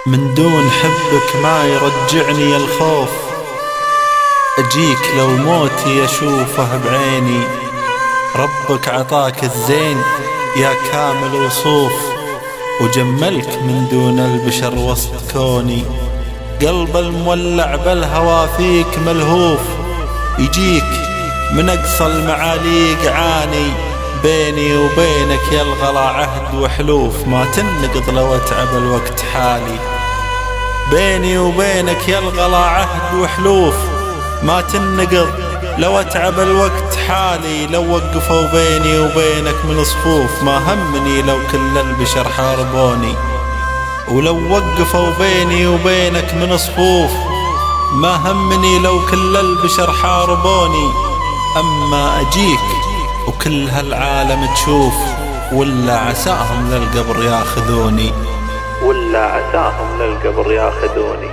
من دون حبك ما يرجعني الخوف، أجيك لو موتي أشوفه بعيني. ربك عطاك الزين يا كامل وصوف، وجملك من دون البشر وسط كوني. قلب المولع بالهوى فيك ملهوف، يجيك من أقصى المعاليق عاني. بيني وبينك يا الغلا عهد وحلوف، ما تنقض لو اتعب الوقت حالي. بيني وبينك يا الغلا عهد وحلوف، ما تنقض لو اتعب الوقت حالي. لو وقفوا بيني وبينك من صفوف، ما همني لو كل البشر حاربوني. ولو وقفوا بيني وبينك من صفوف، ما همني لو كل البشر حاربوني. أما أجيك وكل هالعالم تشوف، ولا عساهم للقبر ياخذوني. ولا عساهم للقبر ياخذوني.